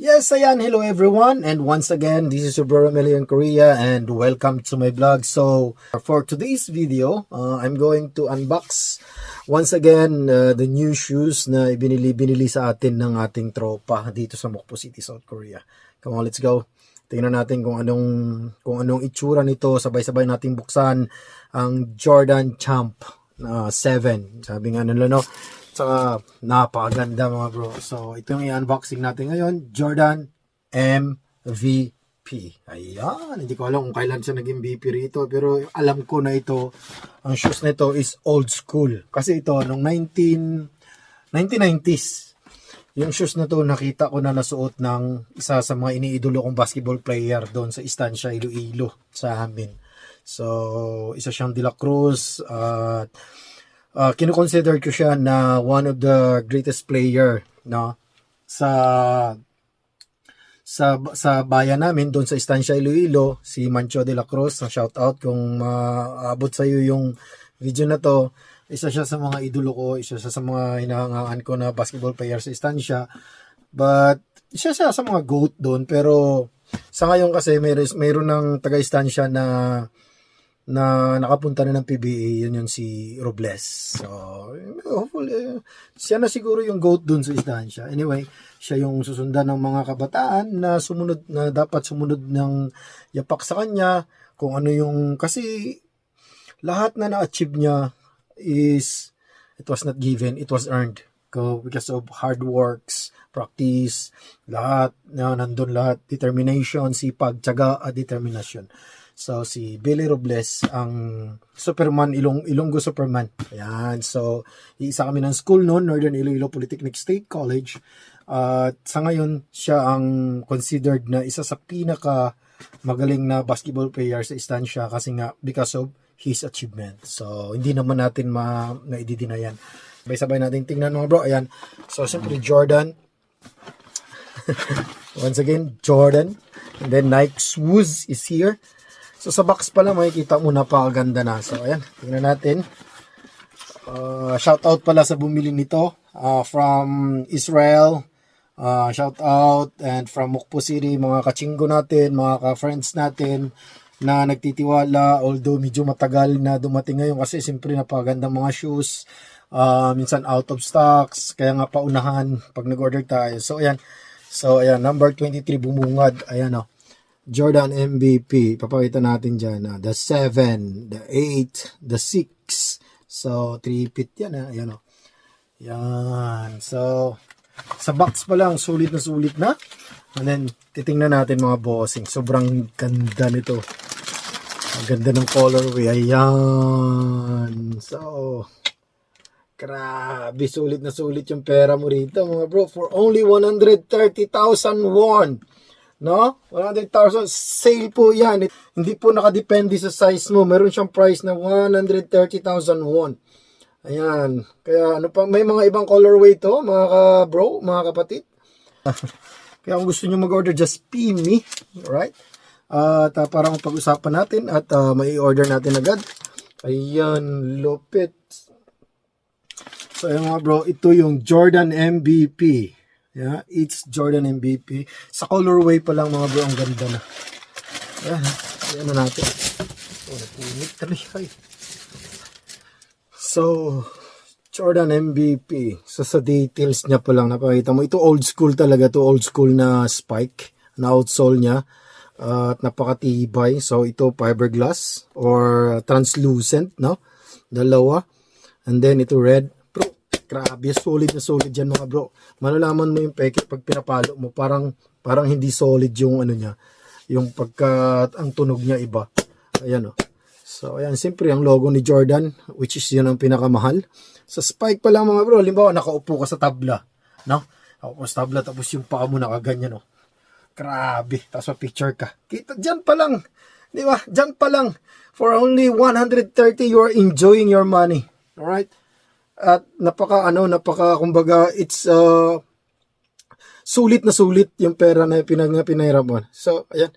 Yes, ayan. Hello everyone. And once again, this is your bro Romelian Korea and welcome to my vlog. So, for today's video, I'm going to unbox once again the new shoes na binili sa atin ng ating tropa dito sa Mokpo City, South Korea. Come on, let's go. Tingnan natin kung anong itsura nito. Sabay-sabay nating buksan ang Jordan Champ 7. Sabi nga nila, no? Saka napakaganda mga bro. So ito yung i-unboxing natin ngayon, Jordan MVP. Ayan, hindi ko alam kung kailan siya naging MVP rito, pero alam ko na ito, ang shoes na ito is old school. Kasi ito, nung 1990s, yung shoes na to nakita ko na nasuot ng isa sa mga iniidolo kong basketball player doon sa Estancia, Iloilo sa amin. So isa siyang De La Cruz at kino-consider ko siya na one of the greatest player, no, sa bayan namin doon sa Estancia, Iloilo, si Mancho De La Cruz. Shout out kung maabot sa iyo yung video na to. Isa siya sa mga idolo ko, isa siya sa mga hinahangaan ko na basketball player sa Estancia. But isa siya sa mga GOAT doon, pero sa ngayon kasi mayroon ng taga Estancia na nakapunta na ng PBA, yun si Robles. So, hopefully, siya na siguro yung GOAT dun sa Estancia. Anyway, siya yung susundan ng mga kabataan na dapat sumunod ng yapak sa kanya. Kung ano yung, kasi lahat na na-achieve niya is, it was not given, it was earned. Because of hard works, practice, lahat, nandun lahat, determination, sipag, tiyaga, at determination. So, si Billy Robles, ang Superman, Ilonggo Superman. Ayan. So, isa kami ng school noon, Northern Iloilo Polytechnic State College. At sa ngayon, siya ang considered na isa sa pinaka magaling na basketball player sa Estancia kasi nga because of his achievement. So, hindi naman natin na-i-deny yan. Sabay-sabay natin tingnan mga bro. Ayan. So, siyempre Jordan. Once again, Jordan. And then Nike Shoes is here. So, sa box pala, makikita mo napakaganda na. So, ayan, tingnan natin. Shout out pala sa bumili nito from Israel. Shout out and from Mokpo City, mga kachinggo natin, mga ka-friends natin na nagtitiwala. Although medyo matagal na dumating ngayon kasi siyempre napakaganda mga shoes. Minsan out of stocks, kaya nga paunahan pag nag-order tayo. So, ayan. So, ayan, number 23 bumungad. Ayan, oh. Jordan MVP, papakita natin dyan, the 7, the 8, the 6, so 3-pit yan, ayan o, yan, so sa box pa lang, sulit na, and then titingnan natin mga bossing, sobrang ganda nito, ang ganda ng colorway, ayan, so grabe, sulit yung pera mo rito mga bro, for only 130,000 won. No? 100,000 sale po yan. Hindi po nakadepende sa size mo. Meron siyang price na 130,000 won. Ayan. Kaya ano pa, may mga ibang colorway to, mga ka-bro, mga kapatid. Kaya kung gusto niyo mag-order, just PM me. Alright? At para mapag-usapan natin at may order natin agad. Ayan, lupit. So ayan mga bro, ito yung Jordan MVP. Yeah, it's Jordan MVP. Sa colorway pa lang mga bro, ang ganda na. Ayan na natin. Napunit talaga. So, Jordan MVP. So, sa details niya pa lang napakita mo. Ito old school talaga. Ito old school na spike. Na outsole niya. At napakatibay. So, ito fiberglass or translucent, no? Dalawa. And then, ito red. Grabe, solid yan mga bro. Malalaman mo yung peke pag pinapalo mo, parang hindi solid yung ano niya, yung ang tunog niya iba. Ayan o. So ayan, siyempre ang logo ni Jordan, which is yun ang pinakamahal. Sa spike pa lang mga bro, limbawa nakaupo ka sa tabla, no? Nakaupo sa tabla, tapos yung paa mo nakaganyan o. Grabe, tapos picture ka. Kita, dyan pa lang, di ba? Dyan pa lang. For only 130, you are enjoying your money. Alright? At kumbaga, it's sulit yung pera na pinahirap mo. So, ayan.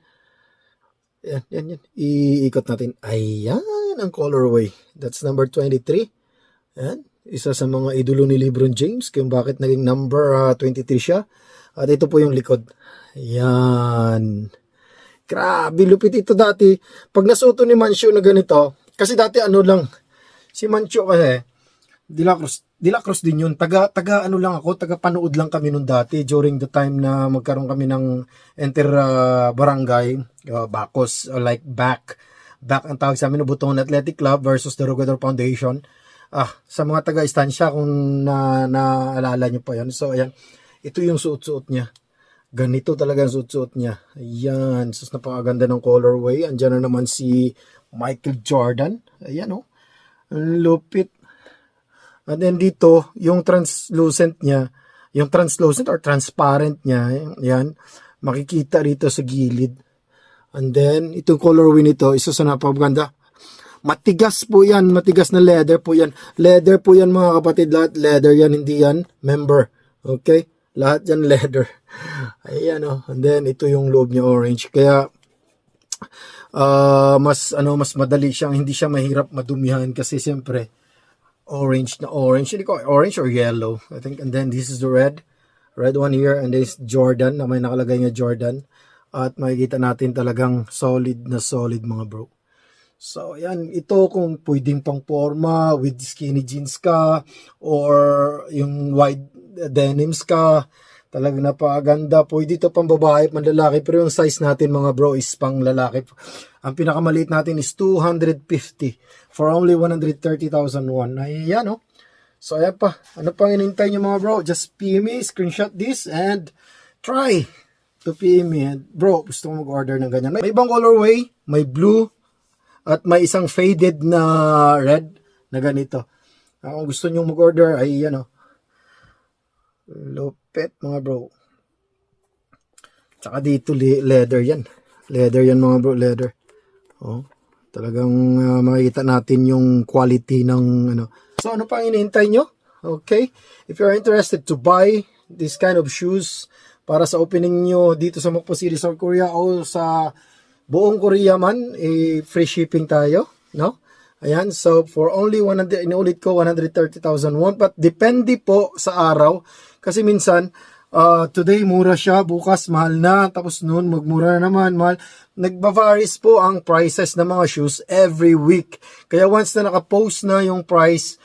Yan. Iikot natin. Ayan, ang colorway. That's number 23. Ayan. Isa sa mga idolo ni LeBron James kung bakit naging number 23 siya. At ito po yung likod. Yan. Grabe, lupit ito dati. Pag nasuto ni Mancio na ganito, kasi dati ano lang, si Mancio kasi, De La Cruz din yun. Taga ano lang ako, taga panood lang kami nun dati during the time na magkaroon kami ng enter barangay, Bacos, like back ang tawag sa amin, Butongan Athletic Club versus the Rogador Foundation. Sa mga taga-istansya, kung naalala nyo pa yan. So, ayan, ito yung suot-suot niya. Ganito talaga ang suot-suot niya. Ayan, sus, napakaganda ng colorway. Andiyan na naman si Michael Jordan. Ayan, oh. Ang lupit. And then dito, yung translucent niya, yung translucent or transparent niya, yan, makikita rito sa gilid. And then, itong colorway nito, isa sa napakaganda. Matigas po yan, matigas na leather po yan. Leather po yan mga kapatid, lahat leather yan, hindi yan member. Okay? Lahat yan leather. Ayan, oh. And then, ito yung loob niya orange. Kaya, mas madali siyang, hindi siya mahirap madumihan kasi siyempre, orange na orange. Hindi ko orange or yellow, I think. And then this is the red one here, and this Jordan na may nakalagay nga Jordan. At makikita natin talagang solid na solid mga bro. So yan, ito kung pwedeng pang forma with skinny jeans ka or yung wide denims ka, talagang napakaganda. Pwede ito pang babae at lalaki, pero yung size natin mga bro is pang lalaki. Ang pinakamaliit natin is 250 for only 130,000 won. Ayan, oh. So, ayan pa. Ano pang inintay nyo mga bro? Just PM me, screenshot this, and try to PM me. And bro, gusto ko mag-order ng ganyan. May ibang colorway, may blue, at may isang faded na red na ganito. Kung gusto nyo mag-order, ay yan, oh. Lupit mga bro. Tsaka dito, leather yan. Leather yan mga bro, leather. Oh. Talagang makikita natin yung quality ng ano. So ano pang hinihintay nyo? Okay? If you're interested to buy this kind of shoes para sa opening nyo dito sa Mokpo City, South Korea o sa buong Korea man, free shipping tayo, no? Ayan, so for only 100, inulit ko 130,000 won, but depende po sa araw kasi minsan today mura siya, bukas mahal na, tapos noon magmura na naman, mahal. Nagba-varies po ang prices ng mga shoes every week. Kaya once na naka-post na yung price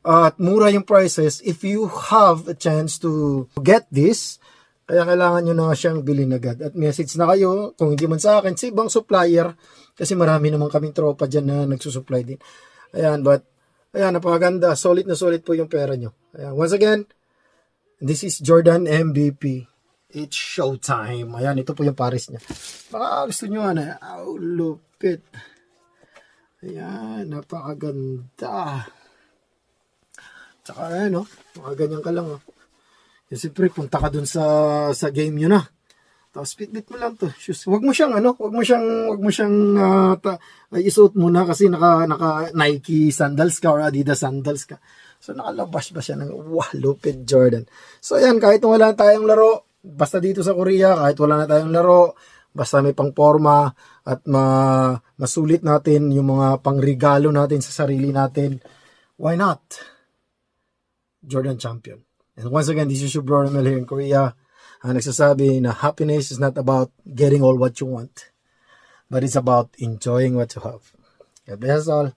at mura yung prices, if you have a chance to get this, kaya kailangan nyo na siyang bilhin agad. At message na kayo, kung hindi man sa akin, sa ibang supplier, kasi marami naman kaming tropa dyan na nagsusupply din. Ayan, but, ayan, napakaganda. Solid na solid po yung pera nyo. Ayan, once again, this is Jordan MVP. It's showtime. Ayan, ito po yung Paris niya. Baka gusto nyo, lupit. Ayan, napakaganda. Tsaka, ayan, mga ganyan ka lang, Yung siyempre, punta ka dun sa game nyo na. Tapos, pitbit mo lang to. Shoes. Wag mo siyang, isuot mo na kasi naka Nike sandals ka or Adidas sandals ka. So, nakalabas ba siya ng, lupit Jordan. So, ayan, kahit wala tayong laro, basta dito sa Korea, kahit wala na tayong laro, basta may pang forma at masulit natin yung mga pangregalo natin sa sarili natin, why not? Jordan champion. And once again, this is your bro Romel here in Korea. Nagsasabi na happiness is not about getting all what you want, but it's about enjoying what you have. God bless us all.